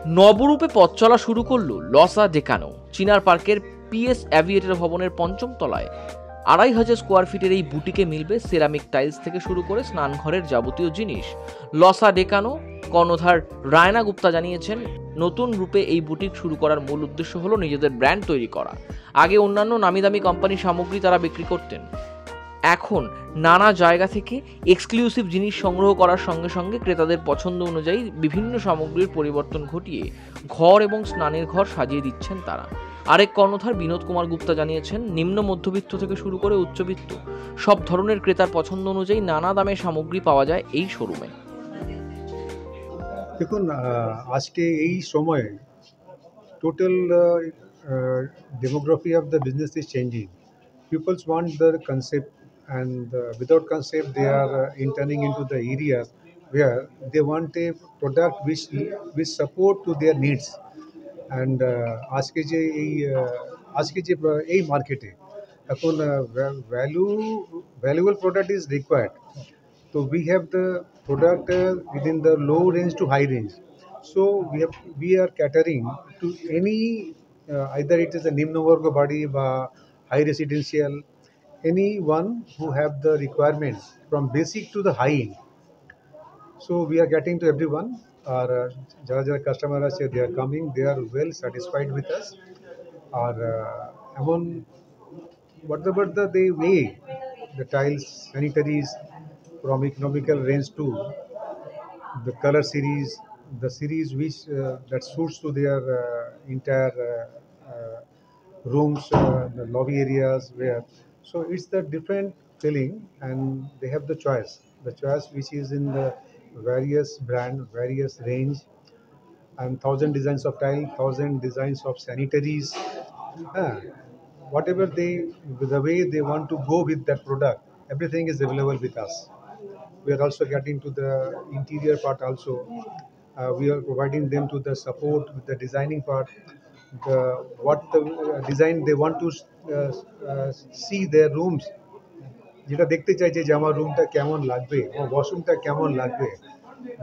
নবরূপে পথ চলা শুরু করলো লসা ডেকানো। চিনার পার্কের পিএস অ্যাভিয়েটর ভবনের পঞ্চম তলায় 2,500 স্কোয়ার ফিটের এই বুটিকে মিলবে সেরামিক টাইলস থেকে শুরু করে স্নানঘরের যাবতীয় জিনিস। লসা ডেকানো কর্ণধার রায়না গুপ্তা জানিয়েছেন, নতুন রূপে এই বুটিক শুরু করার মূল উদ্দেশ্য হলো নিজেদের ব্র্যান্ড তৈরি করা। আগে অন্যান্য নামিদামি কোম্পানির সামগ্রী তারা বিক্রি করতেন, এখন নানা জায়গা থেকে এক্সক্লুসিভ জিনিস সংগ্রহ করার সঙ্গে সঙ্গে ক্রেতাদের পছন্দ অনুযায়ী বিভিন্ন সামগ্রীর পরিবর্তন ঘটিয়ে ঘর এবং স্নানের ঘর সাজিয়ে দিচ্ছেন তারা। আরেক কর্ণধার বিনোদ কুমার গুপ্তা জানিয়েছেন, নিম্ন মধ্যবিত্ত থেকে শুরু করে উচ্চবিত্ত সব ধরনের ক্রেতার পছন্দ অনুযায়ী নানা দামে সামগ্রী পাওয়া যায় এই শোরুমে। দেখুন, আজকে এই সময়ে total demography of the business is changing. People want the concept, and without concept they are entering into the areas where they want a product which support to their needs. And আজকে যে এই মার্কেটে এখন valuable product is required. So we have the product within the low range to high range. So we are catering to any either it is a Nimno Varga body বা high residential, anyone who have the requirements from basic to the high end. So we are getting to everyone. Our যারা যারা customer আছে, they are coming, they are well satisfied with us. আর এমন whatever they weigh, the tiles, sanitaries, from economical range to the color series, the series which that suits to their entire rooms, the lobby areas where. So it's the different feeling, and they have the choice which is in the various brand, various range, and thousand designs of tile, thousand designs of sanitaries. Uh, Whatever the way they want to go with that product, everything is available with us. We are also getting to the interior part also. We are providing them to the support with the designing part, what the design they want to see their rooms, যেটা দেখতে চাইছে যে আমার রুমটা কেমন লাগবে, আমার ওয়াশরুমটা কেমন লাগবে,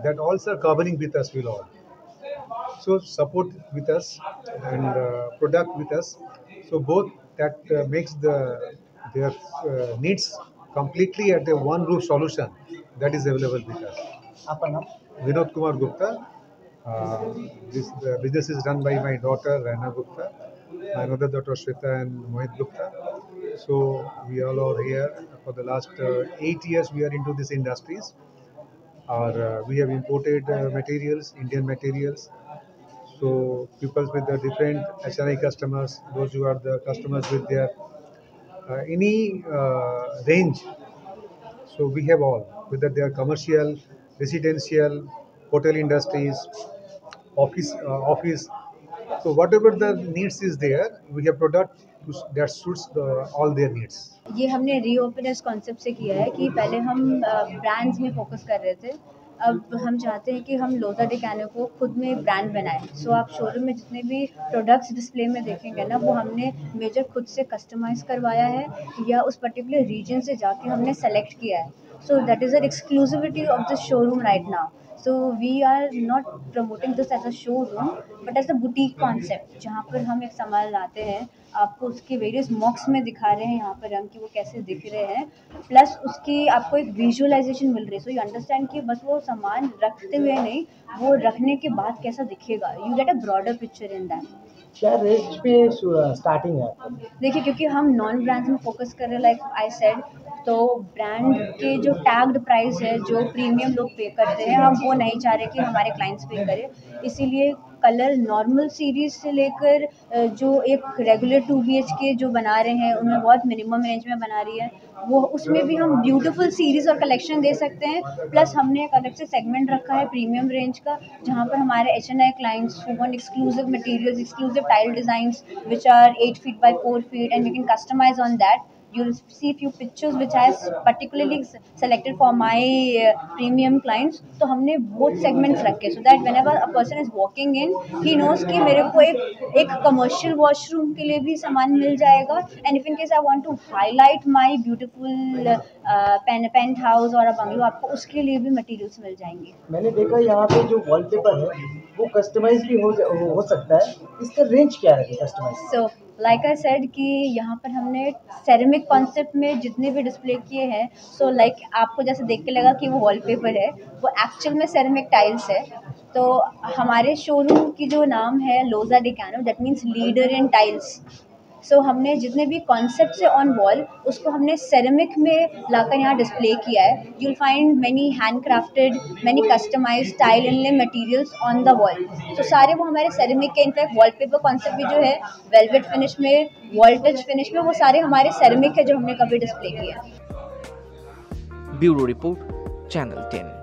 that also are covering with us will all. So support with us and product with us. So both that makes their needs completely at a one roof solution that is available with us. आपका नाम? Vinod Kumar Gupta. This business is run by my daughter Raina Gupta, my another daughter Shweta and Mohit Gupta. So we all are here for the last 8 years. We are into these industries. We have imported materials, Indian materials. So people with the different HNI customers, those who are the customers with their any range. So we have all, whether they are commercial, residential, hotel industries, office. So whatever the needs is there, we have product that suits all their needs. ये हमने reopen इस concept से किया है कि पहले हम brands में फोकस कर रहे थे, अब हम चाहते हैं कि हम लोजा डेकानो को खुद में एक ब्रांड बनाएं। सो आप शोरूम में जितने भी प्रोडक्ट्स डिस्प्ले में देखेंगे ना, वो हमने मेजर खुद से कस्टमाइज़ करवाया है या उस पर्टिकुलर रीजन से जाके हमने सेलेक्ट किया है। So that is an exclusivity of the showroom right now. So we are not promoting this as a showroom but as a boutique concept, जहाँ पर हम एक सामान लाते हैं, आपको उसके वेरियस मॉक्स में दिखा रहे हैं यहाँ पर रंग कि वो कैसे दिख रहे हैं, प्लस उसकी आपको एक विजुअलाइजेशन मिल रही है। सो यू अंडरस्टैंड कि बस वो सामान रखते हुए नहीं, वो रखने के बाद कैसा दिखेगा, you get a broader picture in that. क्या रेंज पे स्टार्टिंग है आपका? देखिए, क्योंकि हम नॉन ब्रांड्स में फोकस कर रहे हैं लाइक आई सेड, तो ब्रांड के जो टैग्ड प्राइस है, जो प्रीमियम लोग पे करते हैं, हम वो नहीं चाह रहे कि हमारे क्लाइंट्स पे करें। इसीलिए कलर नॉर्मल सीरीज से लेकर जो एक रेगुलर 2 BHK जो बना रहे हैं, उनमें बहुत मिनिमम रेंज में बना रही है, वो उसमें भी हम ब्यूटीफुल सीरीज और कलेक्शन दे सकते हैं। प्लस हमने एक अलग से सेगमेंट रखा है प्रीमियम रेंज का, जहाँ पर हमारे HNI clients who want exclusive materials, exclusive tile designs which are 8 feet by 4 feet and you can customize on that. you'll see few pictures which I particularly selected for my premium clients. तो हमने both segments रखे so that whenever a person is walking in, he knows कि मेरे को एक commercial washroom के लिए भी सामान मिल जाएगा, and if in case I want to highlight my beautiful penthouse और bungalow, आपको उसके लिए भी materials मिल जाएंगे. मैंने देखा यहाँ पे जो वॉलपेपर है वो कस्टमाइज भी हो सकता है, इसका रेंज क्या है customise? So like I said कि यहाँ पर हमने सेरेमिक कॉन्सेप्ट में जितने भी डिस्प्ले किए हैं, so like आपको जैसे देख के लगा कि वो वॉलपेपर है, वो एक्चुअल में सेरेमिक टाइल्स है. तो हमारे शोरूम की जो नाम है लोजा डेकानो, that means leader in tiles. So हमने जितने भी कॉन्सेप्ट से ऑन वॉल उसको हमने सेरेमिक में लाकर यहाँ डिस्प्ले किया है. You will find many hand crafted, many customised tile inlay materials on the wall. तो सारे वो हमारे सेरेमिक के, इनफैक्ट वॉलपेपर कॉन्सेप्ट भी जो है वेलवेट फिनिश में, वॉल टच फिनिश में, वो सारे हमारे सेरेमिक है जो हमने कभी डिस्प्ले किए हैं. Bureau report, channel 10.